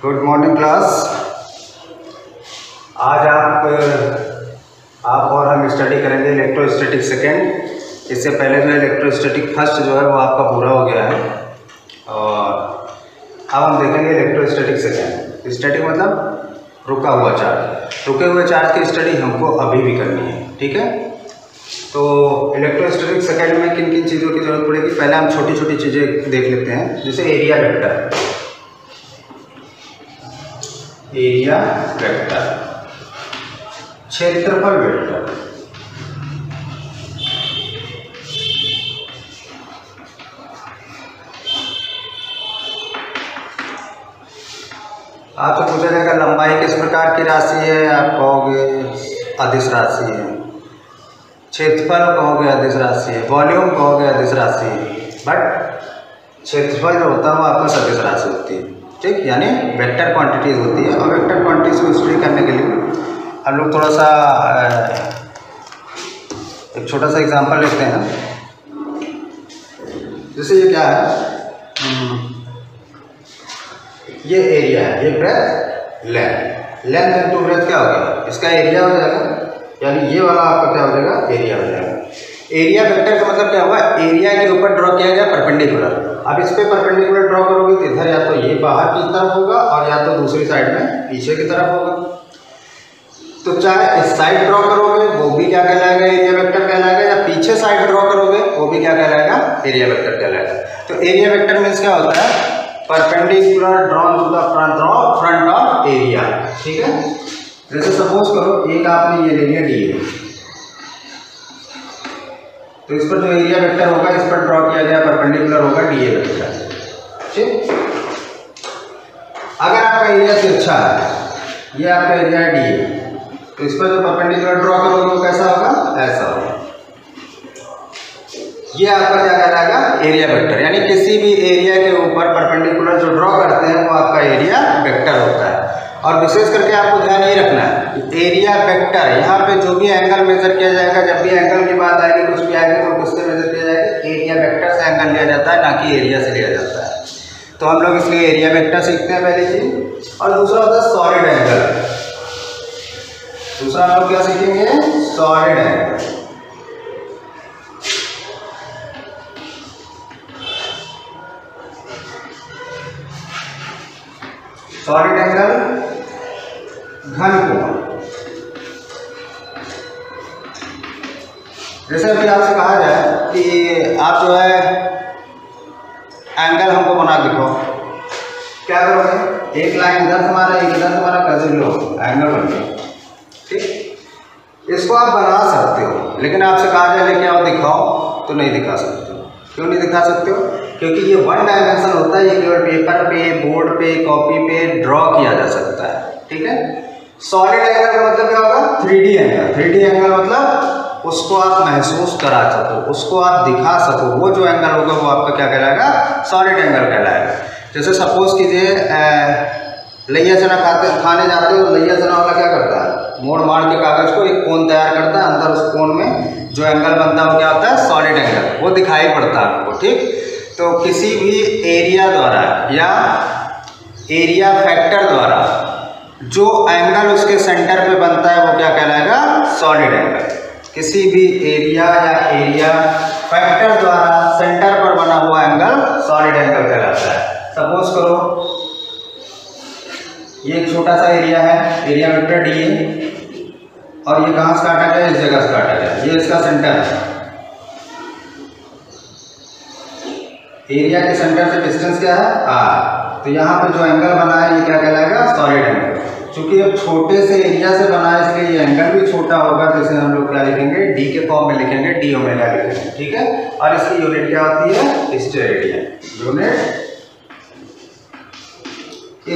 Good morning class. आज आप और हम स्टडी करेंगे इलेक्ट्रोस्टैटिक सेकेंड। इससे पहले जो है इलेक्ट्रोस्टैटिक फर्स्ट जो है वो आपका पूरा हो गया है और अब हम देखेंगे इलेक्ट्रोस्टैटिक सेकेंड। स्टैटिक मतलब रुका हुआ चार्ज। रुके हुए चार्ज की स्टडी हमको अभी भी करनी है, ठीक है। तो इलेक्ट्रोस्टैटिक सेकेंड में किन किन चीज़ों की जरूरत पड़ेगी, पहले हम छोटी छोटी चीज़ें देख लेते हैं। जैसे एरिया वेक्टर, एरिया वेक्टर, क्षेत्रफल वेक्टर, आपसे पूछा जाएगा लंबाई किस प्रकार की राशि है, आप कहोगे अदिश राशि है। क्षेत्रफल कहोगे अदिश राशि है। वॉल्यूम कहोगे अदिश राशि है। बट क्षेत्रफल जो होता है वो आपका सदिश राशि होती है, ठीक, यानी वेक्टर क्वांटिटीज होती है। और वेक्टर क्वांटिटीज को स्टडी करने के लिए हम लोग थोड़ा सा एक छोटा सा एग्जांपल लेते हैं। जैसे ये क्या है, ये एरिया है, ये breadth length, length into breadth क्या हो गया, इसका एरिया हो जाएगा, यानी ये वाला आपका क्या हो जाएगा, एरिया हो जाएगा। एरिया वेक्टर का मतलब क्या हुआ, एरिया के ऊपर ड्रॉ किया गया परपेंडिकुलर। अब इस पे परपेंडिकुलर ड्रॉ करोगे तो इधर या तो ये बाहर की तरफ होगा और या तो दूसरी साइड में पीछे की तरफ होगा। तो चाहे इस साइड ड्रॉ करोगे वो भी क्या कहलाएगा, एरिया वेक्टर कहलाएगा, या पीछे साइड ड्रॉ करोगे वो भी क्या कहलाएगा, एरिया वेक्टर कहलाएगा। तो एरिया वेक्टर मीन्स क्या होता है, perpendicular drawn to the front of area, ठीक है। जैसे सपोज करो एक आपने ये ले लिया डी, तो इस पर जो एरिया वेक्टर होगा इस पर ड्रॉ किया गया परपेंडिकुलर होगा डी ए वेक्टर, ठीक। अगर आपका एरिया से अच्छा है, ये आपका एरिया है डी, तो इस पर जो परपेंडिकुलर ड्रॉ करोगे वो कैसा होगा, ऐसा होगा। ये आपका क्या कहलाएगा, एरिया वेक्टर, यानी किसी भी एरिया के ऊपर परपेंडिकुलर जो ड्रॉ करते हैं वो आपका एरिया वेक्टर होता है। और विशेष करके आपको ध्यान ये रखना है, एरिया वेक्टर यहाँ पे जो भी एंगल मेजर किया जाएगा, जब भी एंगल की बात आएगी कुछ भी आएगी तो किससे मेजर किया जाएगा, एरिया वेक्टर से एंगल लिया जाता है, ना कि एरिया से लिया जाता है। तो हम लोग इसलिए एरिया वेक्टर सीखते हैं पहली चीज। और दूसरा होता है सॉलिड एंगल। दूसरा हम लोग क्या सीखेंगे, सॉलिड एंगल। सॉलिड एंगल घन कोण। जैसे अभी आपसे कहा जाए कि आप जो है एंगल हमको बना दिखाओ, क्या करोगे, एक लाइन इधर से मारा एक इधर से मारा, कैसे लो एंगल बन गया, ठीक। इसको आप बना सकते हो, लेकिन आपसे कहा जाए लेके आओ दिखाओ, तो नहीं दिखा सकते हो। क्यों नहीं दिखा सकते हो, क्योंकि ये वन डायमेंशन होता है, ये केवल पेपर पे, बोर्ड पे, कॉपी पे ड्रॉ किया जा सकता है, ठीक है। सॉलिड एंगल का मतलब क्या होगा, 3D एंगल। 3D एंगल मतलब उसको आप महसूस करा सको, उसको आप दिखा सको, वो जो एंगल होगा वो आपका क्या कहलाएगा, सॉलिड एंगल कहलाएगा। जैसे सपोज कीजिए लैया चना खाने जाते हो, लैया चना वाला क्या करता है, मोड़ मार के कागज को एक कोन तैयार करता है, अंदर उस कोन में जो एंगल बनता है वो क्या होता है, सॉलिड एंगल, वो दिखाई पड़ता है आपको, ठीक। तो किसी भी एरिया द्वारा या एरिया फैक्टर द्वारा जो एंगल उसके सेंटर पे बनता है वो क्या कहलाएगा, सॉलिड एंगल। किसी भी एरिया या एरिया फैक्टर द्वारा सेंटर पर बना हुआ एंगल सॉलिड एंगल कहलाता है। सपोज करो ये एक छोटा सा एरिया है, एरिया वेक्टर डी है, और ये कहाँ से काटा गया, इस जगह से काटा गया, ये इसका सेंटर है। एरिया के सेंटर से डिस्टेंस क्या है, आर। तो यहाँ पे जो एंगल बना है ये क्या कहलाएगा, सॉलिड एंगल। चूंकि अब छोटे से एरिया से बना है इसलिए ये एंगल भी छोटा होगा, तो इसे हम लोग क्या लिखेंगे, डी के फॉर्म में लिखेंगे, डी ओमेगा लिखेंगे, ठीक है। और इसकी यूनिट क्या होती है, स्टेरेडियन, यूनिट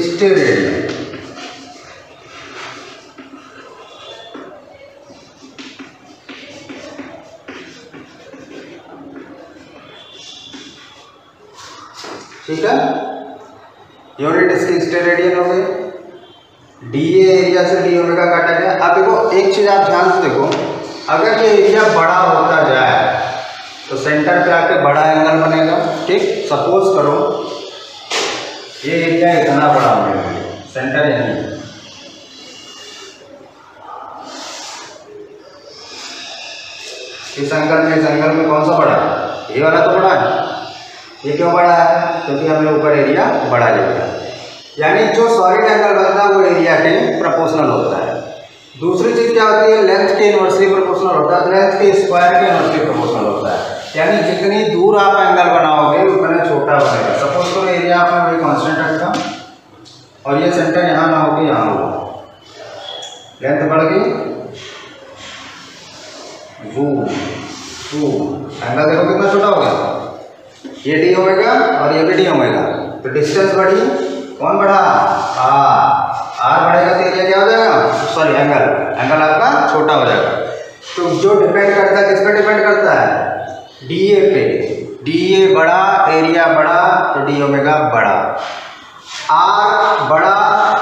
स्टेरेडियन। ठीक है, यूनिट इसकी स्टेरेडियन हो गई। डी एरिया से डी ओमेगा काटा गया। अब देखो एक चीज आप ध्यान से देखो, अगर ये एरिया बड़ा होता जाए तो सेंटर पे आके बड़ा एंगल बनेगा, ठीक। सपोज करो ये एरिया इतना बड़ा होने लगे, सेंटर यही है। इस एंगल में कौन सा बड़ा है? ये वाला तो बड़ा है। ये क्यों बड़ा है? क्योंकि हमने ऊपर एरिया बड़ा लिया। यानी जो सॉलिड एंगल बनता है वो एरिया के प्रोपोर्शनल होता है। दूसरी चीज क्या होती है? लेंथ के इनवर्सली प्रोपोर्शनल होता है, लेंथ के स्क्वायर के इनवर्सली प्रोपोर्शनल होता है। यानी जितनी दूर आप एंगल बनाओगे उतना छोटा बनेगा। सपोज करो एरिया आपने वही कांस्टेंट रखा और ये सेंटर यहाँ ना होगी यहाँ होगा, लेंथ बढ़ गई, एंगल देखो कितना छोटा हो गया। ये डी ओमेगा और ये भी डी ओमेगा, तो डिस्टेंस बढ़ी, कौन बढ़ा? आर बढ़ेगा तो एरिया क्या हो जाएगा? सॉरी एंगल आपका छोटा हो जाएगा। तो जो डिपेंड करता है किस पे डिपेंड करता है? डीए पे। डीए बड़ा, एरिया बड़ा तो डी ओमेगा बड़ा, आर बड़ा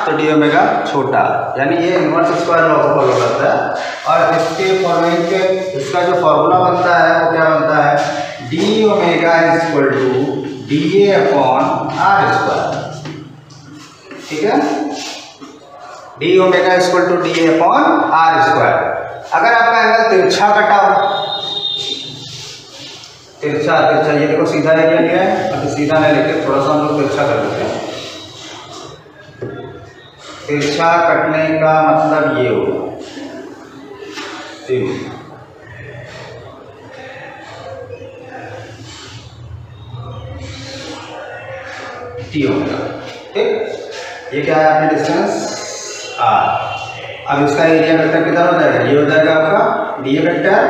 तो डी ओमेगा छोटा। यानी ये इनवर्स स्क्वायर लॉ को फॉलो करता है। और इसके फॉलोइंग के इसका जो फॉर्मूला बनता है वो क्या बनता है? D omega equal to D A upon R square. ठीक है, D omega equal to D A upon R square. अगर आपका एंगल तिरछा कटा हो, तिरछा ये देखो सीधा एरिया लिया है, अब सीधा नहीं लेके थोड़ा सा हम लोग तिरछा कर देते हैं। तिरछा कटने का मतलब ये होगा टी ओमेगा। ठीक, ये क्या है आपने डिस्टेंस आर। अब इसका एरिया वेक्टर कितना हो जाएगा? ये हो जाएगा आपका डी वेक्टर।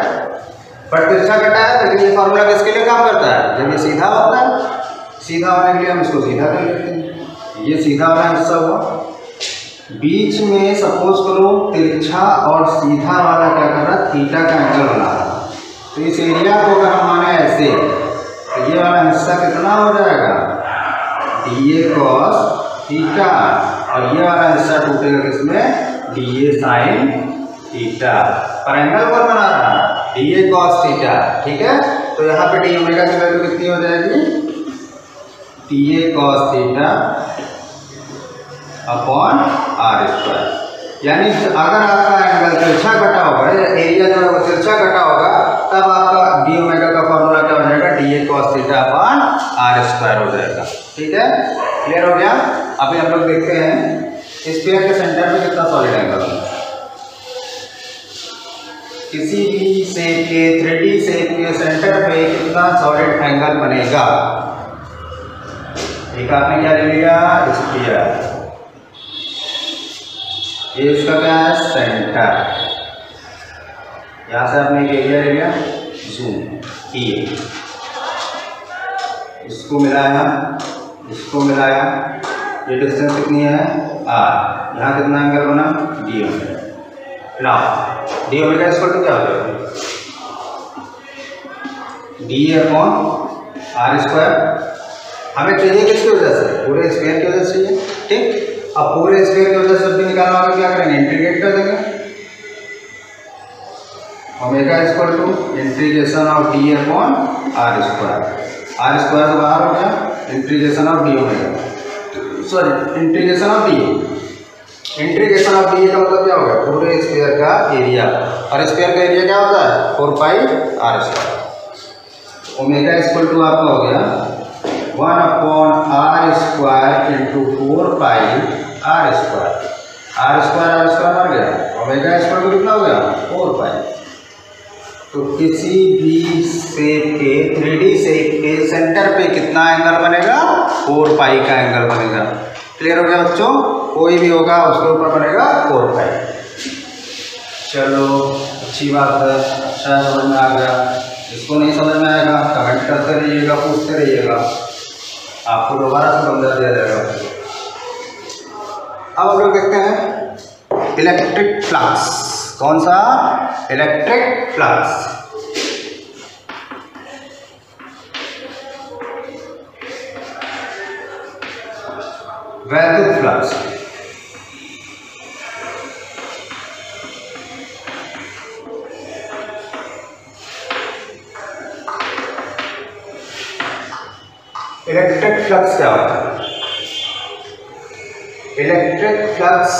पर तिरछा कटा है, लेकिन ये फॉर्मूला किसके लिए काम करता है? जब ये सीधा होता है, सीधा होने के लिए हम इसको सीधा कर लेते हैं। ये सीधा वाला हिस्सा हुआ, बीच में सपोज करो तिरछा और सीधा वाला क्या कर रहा है? थीटा का एंगल बना रहा है। तो इस एरिया को अगर हम माने ऐसे, तो ये वाला हिस्सा कितना हो जाएगा? डी ए कॉस थीटा, और ये वाला हिस्सा टूटेगा किसमें? D A sine theta. पर एंगल कौन बना रहा है? D A cos theta. ठीक है, तो यहाँ पे डी ओमेगा की वैल्यू कितनी हो जाएगी? D A cos theta upon R square. यानी अगर आपका एंगल तिरछा कटा होगा, एरिया जो है वो तिरछा कटा होगा, तब आपका डी ओमेगा का फॉर्मूला क्या हो जाएगा? D A cos theta upon R square हो जाएगा। ठीक है, क्लियर हो गया? अभी हम लोग देखते हैं स्फीयर के सेंटर में कितना सॉलिड एंगल है। किसी भी शेप के 3D शेप के सेंटर पे कितना सॉलिड एंगल बनेगा? एक आपने क्या ले लिया? स्फीयर। ये इसका क्या है? सेंटर। यहां से आपने एक एरिया ले लिया, जूम किए, इसको मिलाया, इसको मिलाया, ये डिस्टेंस कितनी है? आर। यहाँ कितना एंगल बना? D omega. Now D omega equal to क्या हो जाएगा? D upon R square. हमें चाहिए किसकी वजह से? पूरे स्क्वायर की वजह से चाहिए। ठीक, अब पूरे स्क्वायर की वजह से जब भी निकालना होगा क्या करेंगे? इंटीग्रेट कर देंगे। Omega equal to integration of D upon R square. R square तो बाहर हो गया, integration of D omega, sorry integration of D. Integration of D का मतलब क्या होगा? पूरे स्क्वायर का एरिया, और स्क्वायर का एरिया क्या होता है? 4 pi R square. Omega equal to आपका हो गया 1 upon R square into 4 pi R square. R square मर गया, ओमेगा इक्वल टू कितना हो गया? 4 पाई। तो किसी भी शेप के 3D शेप के सेंटर पे कितना एंगल बनेगा? 4 पाई का एंगल बनेगा। क्लियर हो गया बच्चों? कोई भी होगा उसके ऊपर बनेगा 4 पाई। चलो अच्छी बात है, अच्छा समझ में आ गया। इसको नहीं समझ में आएगा कमेंट करते रहिएगा, पूछते रहिएगा, आपको दोबारा से समझा दिया जाएगा। अब हम लोग देखते हैं इलेक्ट्रिक फ्लक्स। कौन सा? Electric flux. वैद्युत फ्लक्स। इलेक्ट्रिक फ्लक्स क्या होता है? इलेक्ट्रिक फ्लक्स,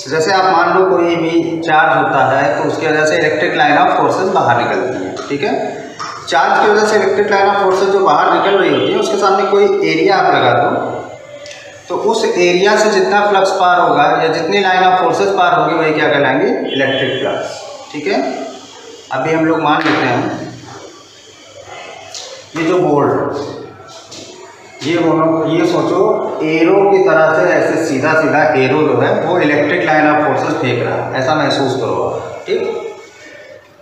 जैसे आप मान लो कोई भी चार्ज होता है तो उसकी वजह से इलेक्ट्रिक लाइन ऑफ फोर्सेस बाहर निकलती हैं, ठीक है। चार्ज की वजह से इलेक्ट्रिक लाइन ऑफ फोर्सेस जो बाहर निकल रही होती है उसके सामने कोई एरिया आप लगा दो, तो उस एरिया से जितना फ्लक्स पार होगा या जितनी लाइन ऑफ फोर्सेस पार होगी वही क्या कहलाएंगे, इलेक्ट्रिक फ्लक्स, ठीक है। अभी हम लोग मान लेते हैं ये जो बोल्ट, ये सोचो एरो की तरह से ऐसे सीधा सीधा एरो जो है वो इलेक्ट्रिक लाइन ऑफ फोर्सेस फेंक रहा है, ऐसा महसूस करो आप, ठीक।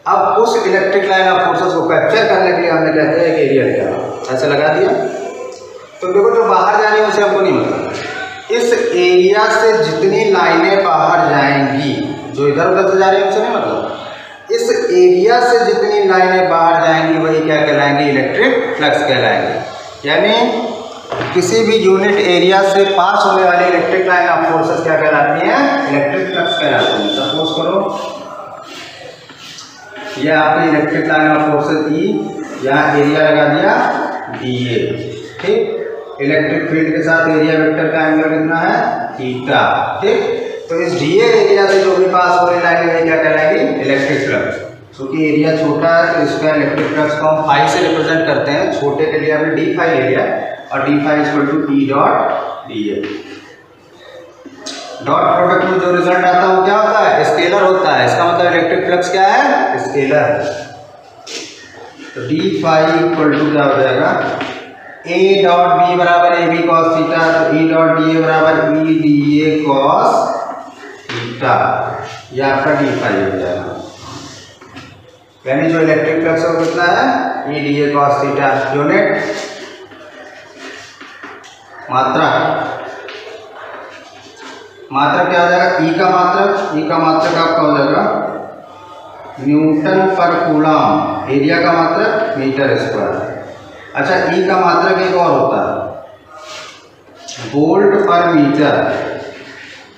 अब उस इलेक्ट्रिक लाइन ऑफ फोर्सेस को कैप्चर करने के लिए हमने कहते हैं एक एरिया लिया, ऐसे लगा दिया। तो देखो जो बाहर जा रही है उसे हमको नहीं मतलब, इस एरिया से जितनी लाइनें बाहर जाएंगी, जो इधर उधर से जा रही है उसे नहीं मतलब, इस एरिया से जितनी लाइनें बाहर जाएंगी वही क्या कहलाएंगी, इलेक्ट्रिक फ्लक्स कहलाएंगे। यानी किसी भी यूनिट एरिया से पास होने वाली इलेक्ट्रिक लाइन ऑफ फोर्सेस क्या कहलाती है, इलेक्ट्रिक फ्लक्स कहलाती है। सपोज करो ये आपकी इलेक्ट्रिक लाइन ऑफ फोर्सेस ई, यहाँ एरिया लगा दिया dA, ठीक। इलेक्ट्रिक फील्ड के साथ एरिया वेक्टर का एंगल कितना है, थीटा, ठीक। तो इस dA एरिया से जो भी पास हो रही लाइन है क्या कहलाएगी, इलेक्ट्रिक फ्लक्स। क्योंकि एरिया छोटा है तो इसका इलेक्ट्रिक फ्लक्स को हम फाई से रिप्रेजेंट करते हैं, छोटे के लिए हमने डी फाई ले लिया और D phi equal to E dot dA। Dot product में जो रिजल्ट आता है वो क्या होता है, स्केलर होता है, इसका मतलब इलेक्ट्रिक फ्लक्स क्या है, स्केलर है। तो डी फाई इक्वल टू क्या हो जाएगा, ए डॉट बी बराबर ए बी कॉस थीटा, तो ई डॉट डी ए बराबर ई डी ए कॉस थीटा, यह आपका डी फाई हो जाएगा। यानी जो इलेक्ट्रिक फ्लक्स है वो कितना है, ई D A cos theta. Unit मात्रा, मात्रक क्या हो जाएगा, ई का मात्रक, ई का मात्रक आपका हो जाएगा न्यूटन पर कूलम, एरिया का मात्रक मीटर स्क्वायर। अच्छा ई का मात्रक एक और होता है वोल्ट पर मीटर,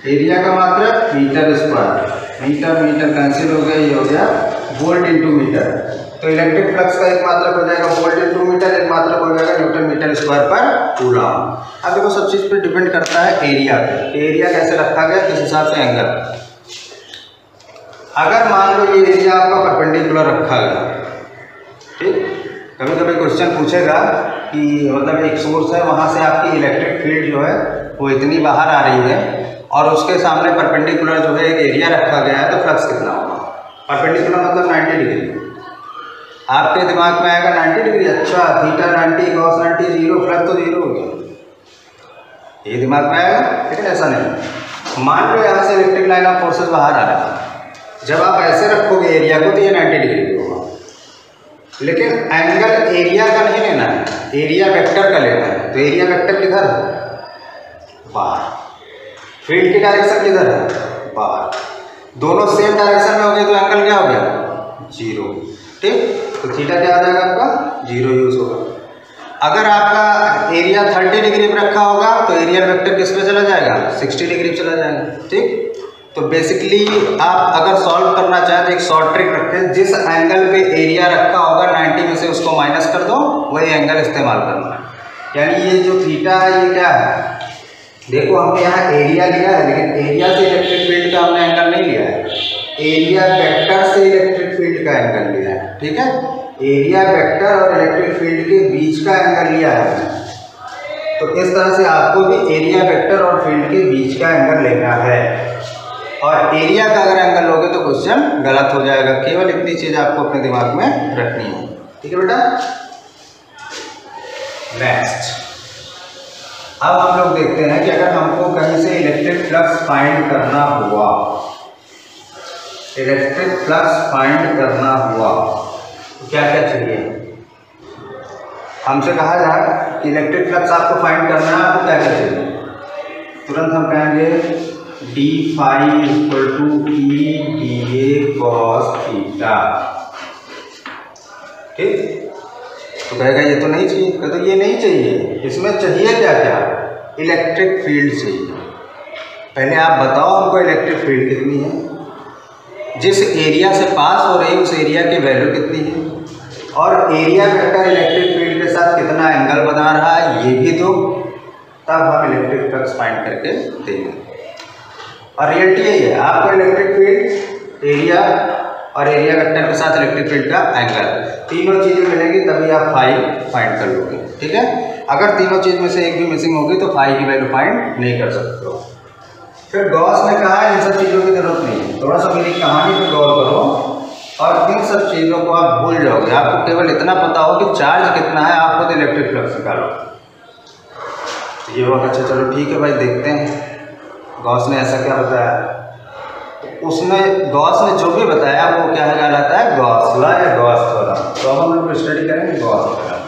एरिया का मात्रक metre square, metre metre cancel हो गया, ये हो गया वोल्ट इंटू मीटर। तो इलेक्ट्रिक फ्लक्स का एक मात्रक हो जाएगा वोल्ट इंटू मीटर, एक मात्रक हो जाएगा न्यूटन मीटर स्क्वायर पर कूलम। अब देखो सब चीज़ पर डिपेंड करता है एरिया पे, एरिया कैसे रखा गया, किस हिसाब से एंगल। अगर मान लो ये एरिया आपका परपेंडिकुलर रखा गया, ठीक। कभी कभी क्वेश्चन पूछेगा कि मतलब एक सोर्स है वहाँ से आपकी इलेक्ट्रिक फील्ड जो है वो इतनी बाहर आ रही है और उसके सामने परपेंडिकुलर जो है एक एरिया रखा गया है, तो फ्लक्स कितना होगा। परपेंडिकुलर मतलब 90 डिग्री। आपके दिमाग में आएगा 90 डिग्री, अच्छा थीटा 90 कॉस 90 जीरो, फ्लक्स तो जीरो हो गया, ये दिमाग में आएगा। लेकिन ऐसा नहीं, मान लो यहाँ से इलेक्ट्रिक लाइन ऑफ फोर्सेस बाहर आ रहा है, जब आप ऐसे रखोगे एरिया को तो ये 90 डिग्री होगा। लेकिन एंगल एरिया का नहीं लेना है, एरिया वेक्टर का लेना है। तो एरिया वेक्टर किधर है, बाहर। फील्ड की डायरेक्शन किधर है, बाहर। दोनों सेम डायरेक्शन में हो गए तो एंगल क्या हो गया, जीरो, ठीक। तो थीटा क्या आ जाएगा आपका, जीरो यूज होगा। अगर आपका एरिया 30 डिग्री पर रखा होगा तो एरिया वेक्टर किस पे चला जाएगा, 60 डिग्री पे चला जाएगा, ठीक। तो बेसिकली आप अगर सॉल्व करना चाहें तो एक शॉर्ट ट्रिक रखते हैं, जिस एंगल पे एरिया रखा होगा 90 में से उसको माइनस कर दो, वही एंगल इस्तेमाल करना है। यानी ये जो थीटा है ये क्या है, देखो हमने यहाँ एरिया लिया है लेकिन एरिया से इलेक्ट्रिक फील्ड का हमने एंगल नहीं लिया है, एरिया वेक्टर से इलेक्ट्रिक फील्ड का एंगल लिया है, ठीक है। एरिया वेक्टर और इलेक्ट्रिक फील्ड के बीच का एंगल लिया है। तो इस तरह से आपको भी एरिया वेक्टर और फील्ड के बीच का एंगल लेना है, और एरिया का अगर एंगल लोगे तो क्वेश्चन गलत हो जाएगा। केवल इतनी चीज़ आपको अपने दिमाग में रखनी है, ठीक है बेटा। नेक्स्ट, अब हम लोग देखते हैं कि अगर हमको कहीं से इलेक्ट्रिक फ्लक्स फाइंड करना हुआ, इलेक्ट्रिक फ्लक्स फाइंड करना हुआ तो क्या क्या चाहिए। हमसे कहा जाए कि इलेक्ट्रिक फ्लक्स आपको फाइंड करना है तो क्या क्या चाहिए, तुरंत हम कहेंगे D phi equal to E D A cos theta, ठीक। तो कहेगा ये तो नहीं चाहिए, तो ये नहीं चाहिए, इसमें चाहिए क्या क्या, इलेक्ट्रिक फील्ड चाहिए। पहले आप बताओ हमको इलेक्ट्रिक फील्ड कितनी है, जिस एरिया से पास हो रही है उस एरिया की वैल्यू कितनी है, और एरिया वेक्टर इलेक्ट्रिक फील्ड के साथ कितना एंगल बना रहा है ये भी दो। तब हम इलेक्ट्रिक फ्लक्स फाइंड करके देंगे। और रियलिटी यही है, आपको इलेक्ट्रिक फील्ड, एरिया और एरिया वेक्टर के साथ इलेक्ट्रिक फील्ड का एंगल, तीनों चीज़ें मिलेंगी तभी आप फाई फाइंड कर लोगे। ठीक है, अगर तीनों चीज़ में से एक भी मिसिंग होगी तो फाई की वैल्यू फाइंड नहीं कर सकते हो। फिर गॉस ने कहा इन सब चीज़ों की जरूरत नहीं है, थोड़ा सा मेरी कहानी पर गौर करो और इन सब चीज़ों को आप भूल जाओगे। आपको केवल इतना पता हो कि चार्ज कितना है, आपको तो इलेक्ट्रिक फ्लक्स निकालो। ये बहुत अच्छा, चलो ठीक है भाई, देखते हैं गॉस ने ऐसा क्या बताया। उसने गॉस ने जो भी बताया वो क्या कहलाता है, गॉस लॉ या गॉस थ्योरम। तो अब हम लोग स्टडी करेंगे गॉस थ्योरम।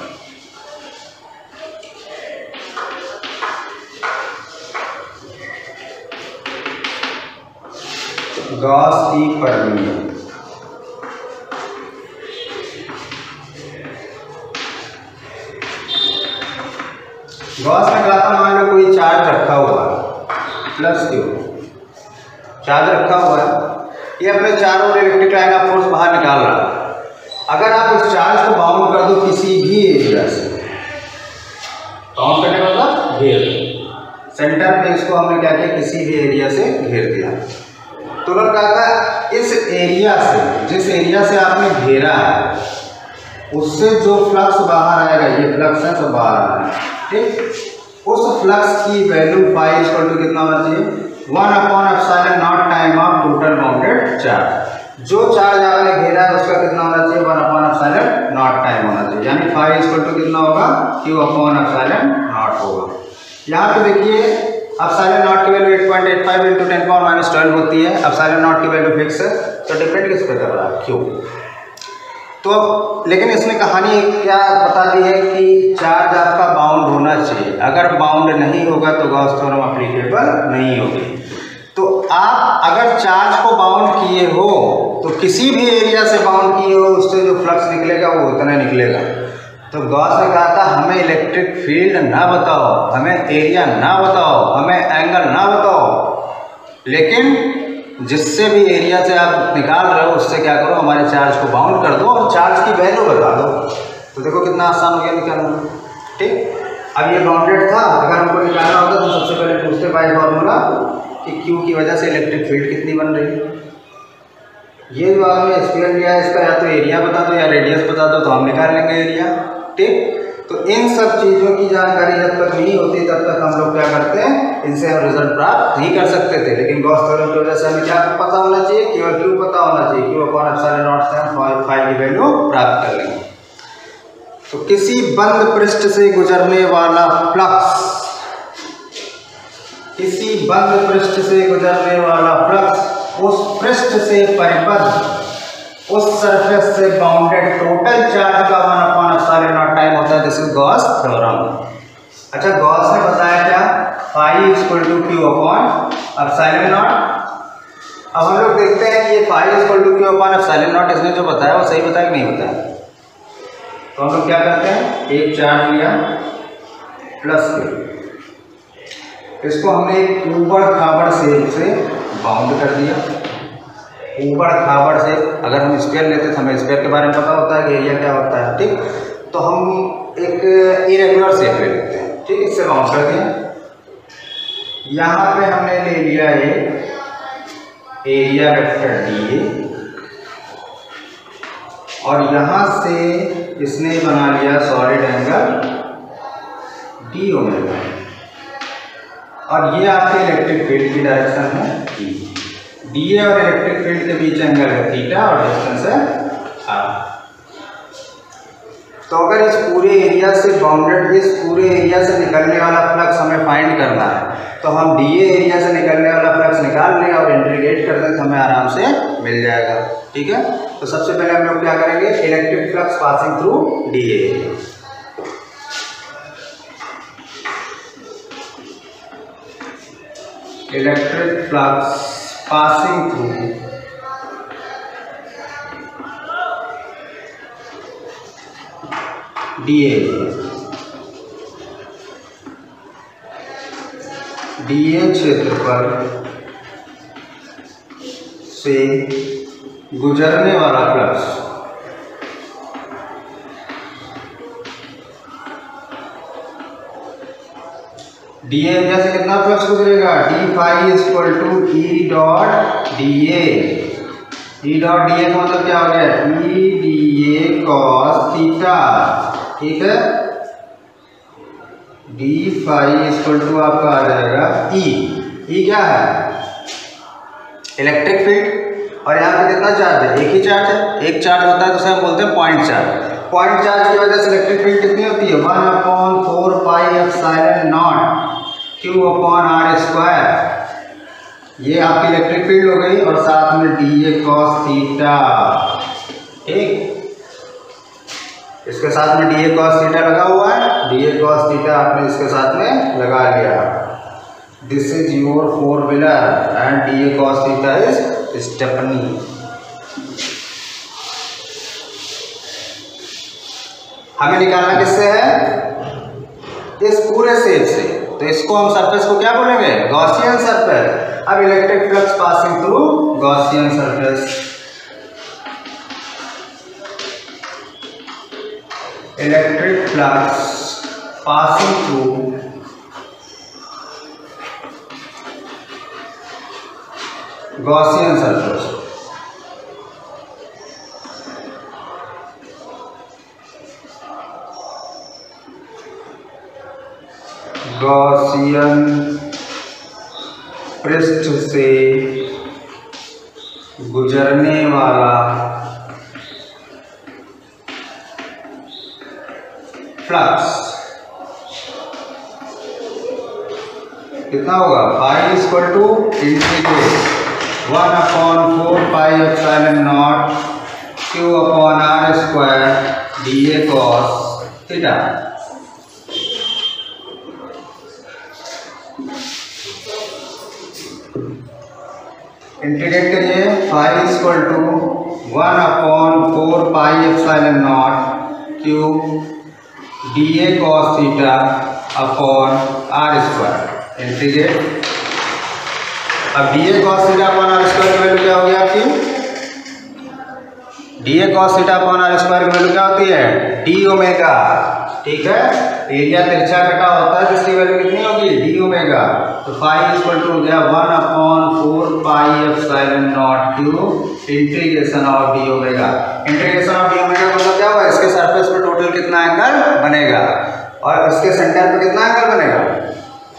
गॉस की प्रमेय, गॉस ने कहा था मान लो कोई चार्ज रखा हुआ है, प्लस क्यू चार्ज रखा हुआ है, ये अपने चारों ओर इलेक्ट्रिक लाइन ऑफ फोर्स बाहर निकाल रहा है। अगर आप इस चार्ज को बाउंड कर दो किसी भी एरिया से, बाउंड करने का मतलब घेर, सेंटर पे इसको हमने क्या किया, किसी भी एरिया से घेर दिया। तो उन्होंने कहा था इस एरिया से, जिस एरिया से आपने घेरा है उससे जो फ्लक्स बाहर आएगा, ये फ्लक्स है तो बाहर आ रहा है, ठीक, उस फ्लक्स की वैल्यू फाई इक्वल टू कितना होना चाहिए, 1/ε0 time of total bounded charge. जो चार्ज आपने घेरा है उसका कितना होना चाहिए, 1/ε0 टाइम होना चाहिए, यानी फाई इक्वल टू कितना होगा, q/ε0 होगा। यहाँ पे देखिए ε0 की वैल्यू 8.85 × 10⁻12 होती है। ε0 की वैल्यू फिक्स है, तो डिपेंड किस पे कर रहा है, क्यों। तो लेकिन इसने कहानी क्या बता दी है कि चार्ज आपका बाउंड होना चाहिए, अगर बाउंड नहीं होगा तो गॉस थ्योरम एप्लीकेबल नहीं होगी। तो आप अगर चार्ज को बाउंड किए हो तो किसी भी एरिया से बाउंड किए हो, उससे जो फ्लक्स निकलेगा वो उतना निकलेगा। तो गॉस ने कहा था हमें इलेक्ट्रिक फील्ड ना बताओ, हमें एरिया ना बताओ, हमें एंगल ना बताओ, लेकिन जिससे भी एरिया से आप निकाल रहे हो उससे क्या करो, हमारे चार्ज को बाउंड कर दो और चार्ज की वैल्यू बता दो। तो देखो कितना आसान हो गया निकालना। ठीक, अब ये बाउंडेड था, अगर हमको निकालना होता तो सबसे पहले पूछते बाय फॉर्मूला कि क्यू की वजह से इलेक्ट्रिक फील्ड कितनी बन रही है। ये जो आपने स्क्वायर लिया है इसका या तो एरिया बता दो या रेडियस बता दो, तो हम निकाल लेंगे एरिया। ठीक, तो इन सब चीज़ों की जानकारी जब तक नहीं होती तब तक हम लोग क्या करते हैं, इनसे हम रिजल्ट प्राप्त नहीं कर सकते थे। लेकिन गॉस थ्योरम की वजह से हमें क्या पता होना चाहिए, केवल क्यू पता होना चाहिए, q/ε0 से हम फाई की वैल्यू प्राप्त कर लेंगे। तो किसी बंद पृष्ठ से गुजरने वाला फ्लक्स, किसी बंद पृष्ठ से गुजरने वाला फ्लक्स उस पृष्ठ से परिबद्ध उस सरफेस से बाउंडेड टोटल चार्ज का 1/ε0 टाइम होता है। This is Gauss theorem. अच्छा, गॉस ने बताया क्या, फाई इक्वल टू q/ε0। अब हम लोग देखते हैं कि ये फाई इक्वल टू q/ε0 इसने जो बताया वो सही बताया कि नहीं बताया। तो हम लोग क्या करते हैं, एक चार्ज लिया प्लस q, इसको हमने एक ऊबड़ खाबड़ शेप से बाउंड कर दिया। ऊबड़ खाबड़ से, अगर हम स्क्वायर लेते तो हमें स्क्वायर के बारे में पता होता है कि एरिया क्या होता है। ठीक, तो हम एक इरेगुलर शेप ले लेते हैं। ठीक, इससे बाउंड कर दिया। यहाँ पे हमने ले लिया एक एरिया वेक्टर dA और यहाँ से इसने बना लिया सॉलिड एंगल dω और ये आपके इलेक्ट्रिक फील्ड की डायरेक्शन है dA और इलेक्ट्रिक फील्ड के बीच एंगल है थीटा और डिस्टेंस है r। तो अगर इस पूरे एरिया से बाउंडेड, इस पूरे एरिया से निकलने वाला फ्लक्स हमें फाइंड करना है तो हम dA एरिया से निकलने वाला फ्लक्स निकाल लें और इंटीग्रेट कर दें तो हमें आराम से मिल जाएगा। ठीक है, तो सबसे पहले हम लोग क्या करेंगे, electric flux passing through dA area. Electric flux passing through dA, dA क्षेत्रफल से गुजरने वाला फ्लक्स डी ए एरिया से कितना फ्लक्स गुजरेगा, D phi is equal to E dot D A. E dot D A का मतलब क्या हो गया, E D A cos theta, ठीक है। D phi is equal to आपका आ जाएगा ई क्या है, इलेक्ट्रिक फील्ड। और यहाँ पे कितना चार्ज है, एक ही चार्ज है, एक चार्ज होता है तो उसे हम बोलते हैं पॉइंट चार्ज। पॉइंट चार्ज की वजह से इलेक्ट्रिक फील्ड कितनी होती है, 1/4 epsilon not Q upon R square. ये आपकी इलेक्ट्रिक फील्ड हो गई और साथ में डी ए कॉस थीटा, ठीक। इसके साथ में डी ए कॉस थीटा लगा हुआ है, डी ए कॉस थीटा आपने इसके साथ में लगा लिया। This is your 4 wheeler and D A cos theta is stepney. हमें निकालना किससे है, इस पूरे शेप से, तो इसको हम सरफेस को क्या बोलेंगे, गॉसियन सरफेस। अब electric flux passing through Gaussian surface, electric flux passing through Gaussian surface. Gaussian पृष्ठ से गुजरने वाला फ्लक्स कितना होगा, phi is equal to integrate 1/4 epsilon not Q upon R square D A cos theta. Integrate करिए, phi is equal to 1/4 epsilon not Q D A cos theta upon R square. Integrate, अब D A cos theta upon R square की value क्या हो गया आपकी, D A cos theta upon R square की value क्या होती है, डी ओमेगा, ठीक है। एरिया तिरछा कटा होता है जिसकी वैल्यू कितनी होगी, डी ओमेगा। तो फाई इक्वल टू हो गया 1/4 epsilon not Q integration of D omega. Integration of D omega मतलब क्या हुआ, इसके सरफेस पे टोटल कितना एंगल बनेगा और इसके सेंटर पे कितना एंगल बनेगा,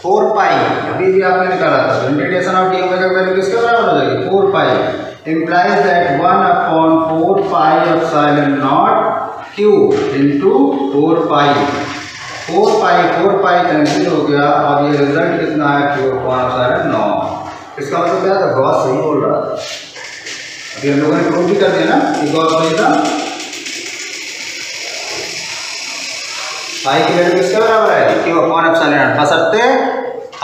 4 पाई। अभी भी आपने निकाला था, इंटीग्रेशन ऑफ डी ओमेगा की वैल्यू किसके बराबर हो जाएगी, 4 पाई। implies that 1/4 epsilon not Q into 4 pi cancel हो गया और ये रिजल्ट कितना है, Q अपॉन एप्सिलॉन नॉट। इसका मतलब क्या था, गॉस सही बोल रहा था। अभी हम लोगों ने प्रूव भी कर दिया ना कि गॉस सही था। पाई की वैल्यू किसके बराबर है, Q अपॉन एप्सिलॉन नॉट। बशर्ते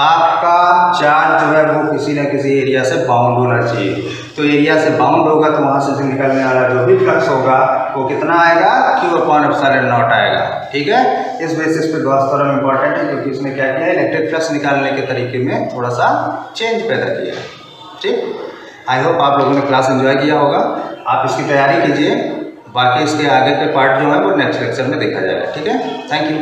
आपका चार्ज जो है वो किसी न किसी एरिया से बाउंड होना चाहिए। तो एरिया से बाउंड होगा तो वहाँ से निकलने वाला जो भी फ्लक्स होगा वो कितना आएगा, Q अपॉन एप्सिलॉन नॉट आएगा, ठीक है। इस बेसिस पे गॉस थ्योरम इंपॉर्टेंट है क्योंकि इसने क्या किया है, इलेक्ट्रिक फ्लक्स निकालने के तरीके में थोड़ा सा चेंज पैदा किया है, ठीक। आई होप आप लोगों ने क्लास एंजॉय किया होगा। आप इसकी तैयारी कीजिए, बाकी इसके आगे के पार्ट जो है वो नेक्स्ट लेक्चर में देखा जाएगा, ठीक है। Thank you.